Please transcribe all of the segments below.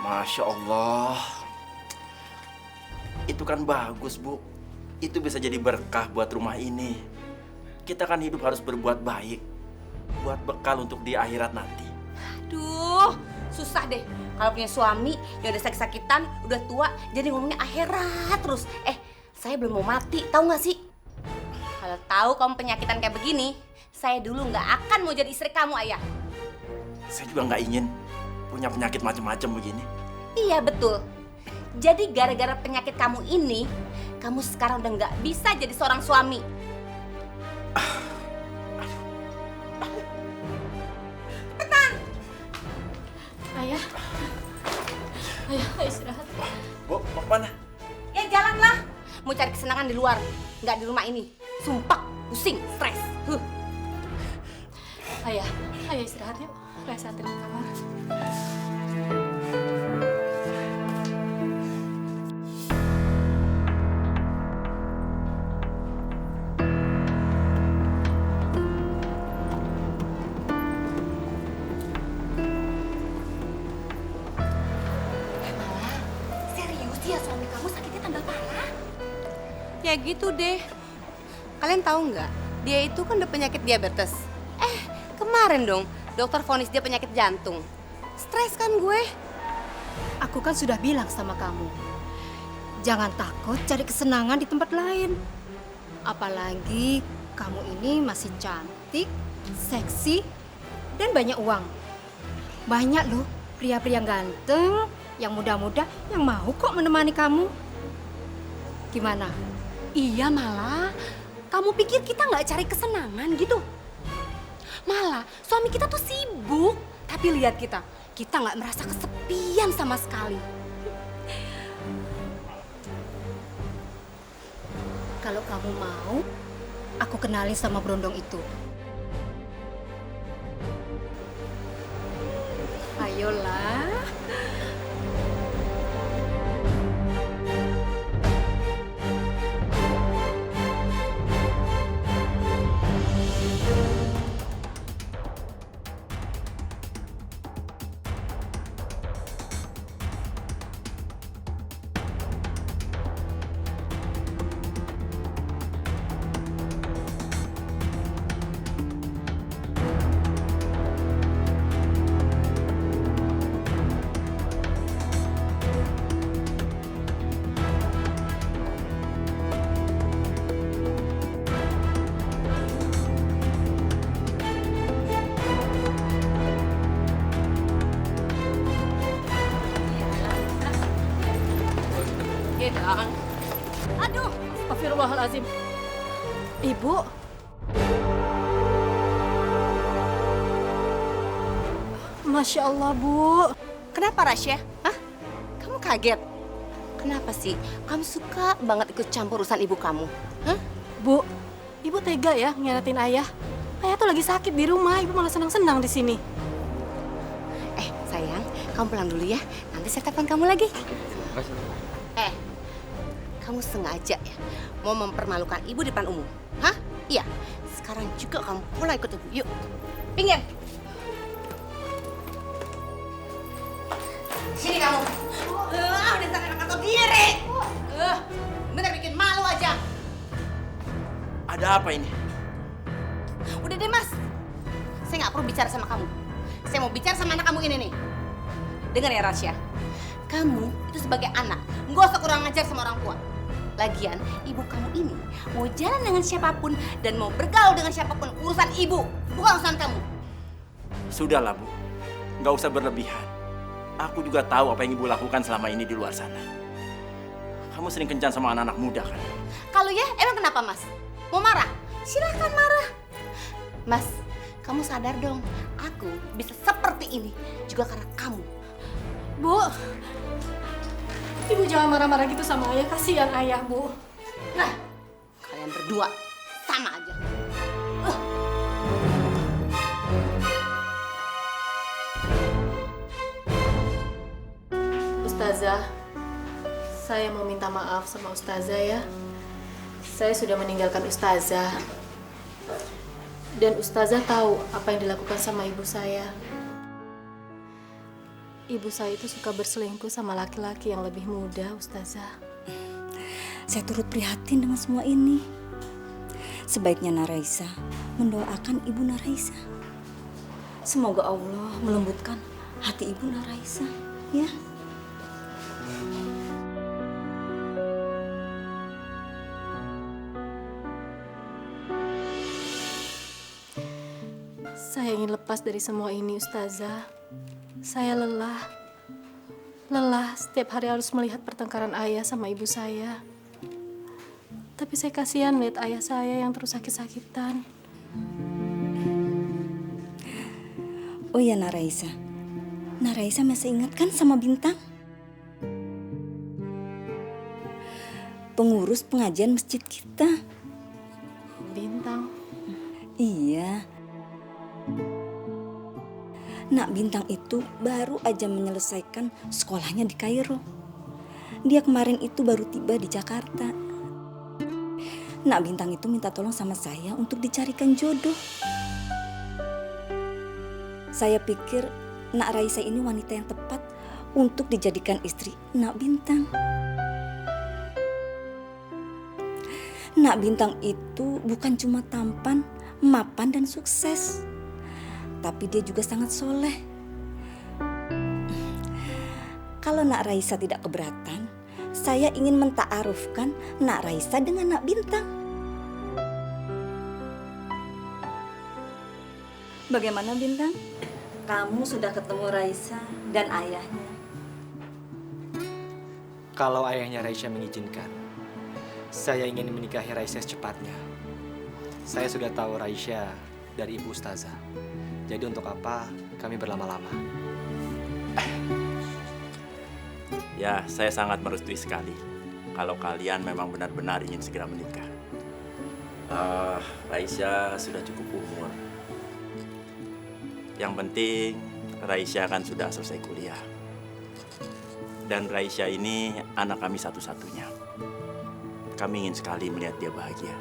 Masya Allah. Itu kan bagus, Bu. Itu bisa jadi berkah buat rumah ini. Kita kan hidup harus berbuat baik. Buat bekal untuk di akhirat nanti. Aduh, susah deh. Kalau punya suami yang udah sakit-sakitan, udah tua, jadi ngomongnya akhirat terus. Saya belum mau mati, tahu nggak sih? Kalau tahu kamu penyakitan kayak begini, saya dulu nggak akan mau jadi istri kamu, Ayah. Saya juga nggak ingin punya penyakit macam-macam begini. Iya, betul. Jadi gara-gara penyakit kamu ini, kamu sekarang udah nggak bisa jadi seorang suami. Ayah. Ayah, istirahat. Bu, mau kemana? Ya jalanlah. Mau cari kesenangan di luar, nggak di rumah ini. Sumpah, pusing, stres. Ayah istirahat yuk. Saya anterin ke kamar. Serius ya suami kamu sakitnya tambah parah? Ya gitu deh. Kalian tahu nggak? Dia itu kan udah penyakit diabetes. Kemarin dong, dokter vonis dia penyakit jantung. Stres kan gue? Aku kan sudah bilang sama kamu, jangan takut cari kesenangan di tempat lain. Apalagi kamu ini masih cantik, seksi, dan banyak uang. Banyak loh pria-pria ganteng, yang muda-muda yang mau kok menemani kamu. Gimana? Iya malah. Kamu pikir kita nggak cari kesenangan gitu? Malah suami kita tuh sibuk. Tapi lihat kita nggak merasa kesepian sama sekali. Kalau kamu mau, aku kenalin sama Brondong itu. Ayolah. Aduh, Astagfirullahaladzim. Ibu. Masya Allah, Bu. kenapa Rasya? Hah? Kamu kaget? Kenapa sih? Kamu suka banget ikut campur urusan ibu kamu? Hah? Bu, Ibu tega ya ngianatin Ayah. Ayah tuh lagi sakit di rumah, Ibu malah senang-senang di sini. Sayang, kamu pulang dulu ya. Nanti saya telepon kamu lagi. Kamu sengaja ya mau mempermalukan ibu di depan umum? Hah? Iya. Sekarang juga kamu pulang ikut ibu. Yuk, pinggir. Sini kamu. Udah sampai kantor diri. Bener bikin malu aja. Ada apa ini? Udah deh, Mas. Saya nggak perlu bicara sama kamu. Saya mau bicara sama anak kamu ini nih. Dengar ya, Rasya. Kamu itu sebagai anak, nggak usah kurang ajar sama orang tua. Lagian, ibu kamu ini mau jalan dengan siapapun dan mau bergaul dengan siapapun. Urusan ibu, bukan urusan kamu. Sudahlah, Bu. Nggak usah berlebihan. Aku juga tahu apa yang ibu lakukan selama ini di luar sana. Kamu sering kencan sama anak-anak muda kan? Kalau ya, emang kenapa, Mas? Mau marah? Silahkan marah. Mas, kamu sadar dong, aku bisa seperti ini juga karena kamu. Bu, Ibu jangan marah-marah gitu sama Ayah. Kasihan Ayah, Bu. Nah, kalian berdua sama aja. Ustazah, saya mau minta maaf sama Ustazah ya. Saya sudah meninggalkan Ustazah. Dan Ustazah tahu apa yang dilakukan sama ibu saya. ibu saya itu suka berselingkuh sama laki-laki yang lebih muda, Ustazah. Saya turut prihatin dengan semua ini. Sebaiknya Naraisa mendoakan Ibu Naraisa. Semoga Allah melembutkan hati Ibu Naraisa, ya. Saya ingin lepas dari semua ini, Ustazah. Saya lelah. Lelah setiap hari harus melihat pertengkaran ayah sama ibu saya. Tapi saya kasihan lihat ayah saya yang terus sakit-sakitan. Oh ya Naraisa, Naraisa masih ingat kan sama Bintang? Pengurus pengajian masjid kita. Bintang. Iya. Nak Bintang itu baru aja menyelesaikan sekolahnya di Kairo. Dia kemarin itu baru tiba di Jakarta. Nak Bintang itu minta tolong sama saya untuk dicarikan jodoh. Saya pikir Nak Raisa ini wanita yang tepat untuk dijadikan istri Nak Bintang. Nak Bintang itu bukan cuma tampan, mapan dan sukses, tapi dia juga sangat soleh. Kalau Nak Raisa tidak keberatan, saya ingin menta'arufkan Nak Raisa dengan Nak Bintang. Bagaimana Bintang? Kamu sudah ketemu Raisa dan ayahnya? Kalau ayahnya Raisa mengizinkan, saya ingin menikahi Raisa secepatnya. Saya sudah tahu Raisa dari Ibu Ustazah. Jadi untuk apa kami berlama-lama? Ya, saya sangat merestui sekali kalau kalian memang benar-benar ingin segera menikah. Raisa sudah cukup umur. Yang penting Raisa kan sudah selesai kuliah. Dan Raisa ini anak kami satu-satunya. Kami ingin sekali melihat dia bahagia.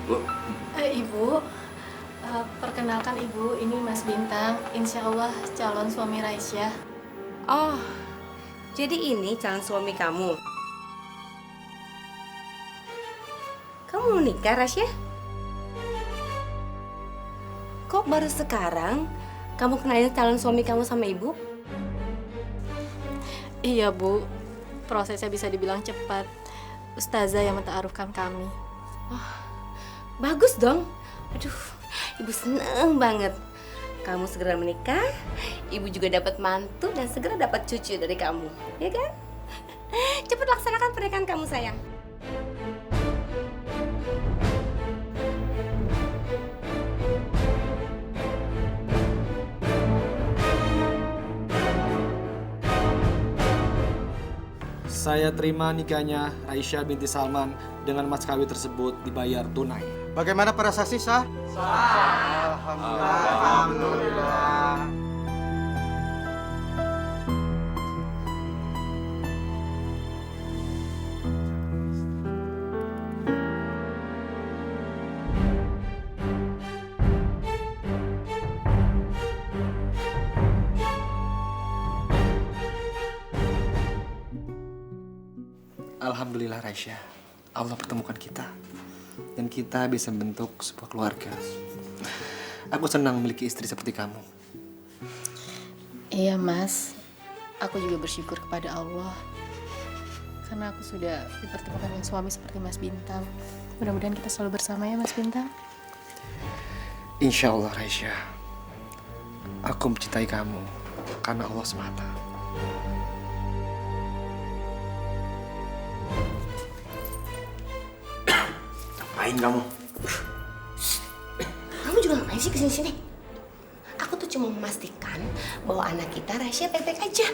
Bu, Ibu, perkenalkan Ibu, ini Mas Bintang. Insya Allah calon suami Raisa. Oh, jadi ini calon suami kamu. Kamu mau nikah, Rasya? Kok baru sekarang kamu kenalin calon suami kamu sama ibu? Iya Bu, prosesnya bisa dibilang cepat. Ustazah yang menta'arufkan kami. Bagus dong. Aduh, ibu seneng banget. Kamu segera menikah, ibu juga dapat mantu dan segera dapat cucu dari kamu, ya kan? Cepat laksanakan pernikahan kamu, sayang. Saya terima nikahnya Raisa binti Salman dengan mas kawin tersebut dibayar tunai. Bagaimana para saksi sah? Sah. Alhamdulillah. Alhamdulillah Raisa, Allah pertemukan kita dan kita bisa membentuk sebuah keluarga. Aku senang memiliki istri seperti kamu. Iya Mas, aku juga bersyukur kepada Allah karena aku sudah dipertemukan dengan suami seperti Mas Bintang. Mudah-mudahan kita selalu bersama ya Mas Bintang. Insya Allah Raisa, aku mencintai kamu karena Allah semata. ngapain kamu? Kamu juga ngapain sih kesini-sini? Aku tuh cuma memastikan bahwa anak kita Rasya baik-baik aja.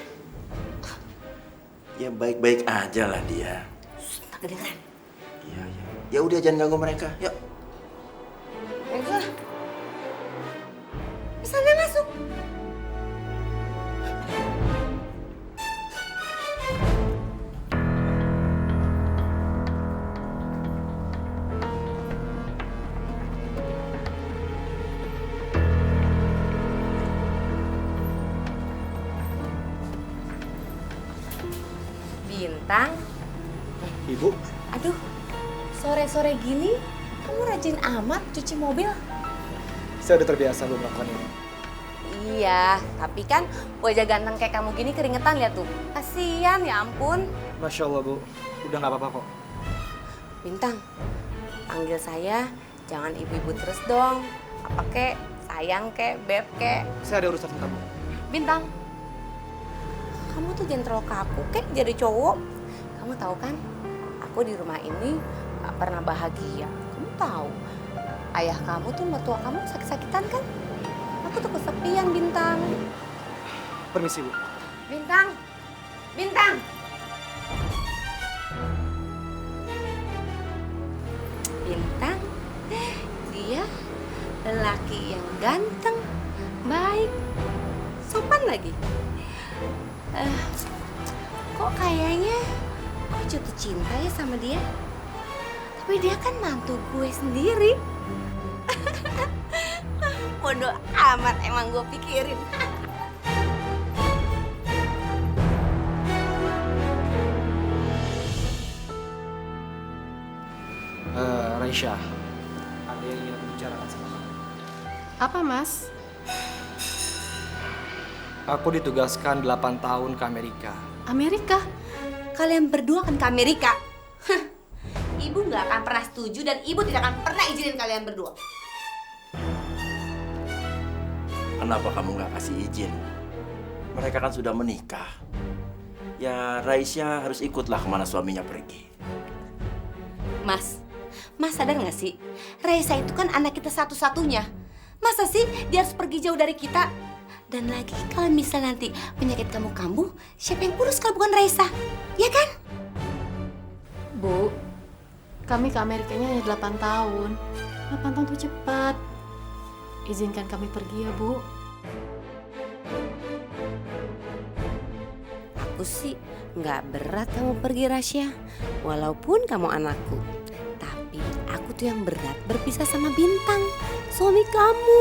Ya baik-baik aja lah dia. Tak kedengeran. Iya, iya. Ya udah jangan ganggu mereka. Yuk. Ayo sana. Sana masuk. Bintang, Ibu, aduh, sore-sore gini kamu rajin amat cuci mobil. saya udah terbiasa belum melakukan ini. Iya, tapi kan wajah ganteng kayak kamu gini keringetan lihat tuh. Kasian, ya ampun. Masya Allah, Bu. Udah nggak apa-apa kok. Bintang, panggil saya jangan ibu-ibu terus dong. Apa kek, sayang kek, beb kek. Saya ada urusan sama Bu. Bintang, kamu tuh jangan terlalu kaku kek jadi cowok. Kamu tahu kan, aku di rumah ini gak pernah bahagia. Kamu tahu, ayah kamu tuh mertua kamu sakit-sakitan kan? Aku tuh kesepian, Bintang. Permisi, Bu. Bintang, Bintang. Bintang, dia lelaki yang ganteng, baik, sopan lagi. Kok kayaknya aku jatuh cinta ya sama dia? Tapi dia kan mantu gue sendiri. Bodoh amat emang gue pikirin. Raisya, ada yang ingin aku bicarakan sama kamu. Apa, Mas? Aku ditugaskan 8 tahun ke Amerika. Amerika? Kalian berdua kan ke Amerika? Hah, ibu nggak akan pernah setuju dan ibu tidak akan pernah izinin kalian berdua. Kenapa kamu nggak kasih izin? Mereka kan sudah menikah. Ya, Raisya harus ikutlah kemana suaminya pergi. Mas sadar nggak sih? Raisa itu kan anak kita satu-satunya. Masa sih dia harus pergi jauh dari kita? Dan lagi kalau misal nanti penyakit kamu kambuh, siapa yang urus kalau bukan Raisa? Ya kan? Bu, kami ke Amerikanya hanya 8 tahun. 8 tahun itu cepat. Izinkan kami pergi ya, Bu. Aku sih nggak berat kamu pergi, Rasya. Walaupun kamu anakku. Tapi aku tuh yang berat berpisah sama Bintang, suami kamu.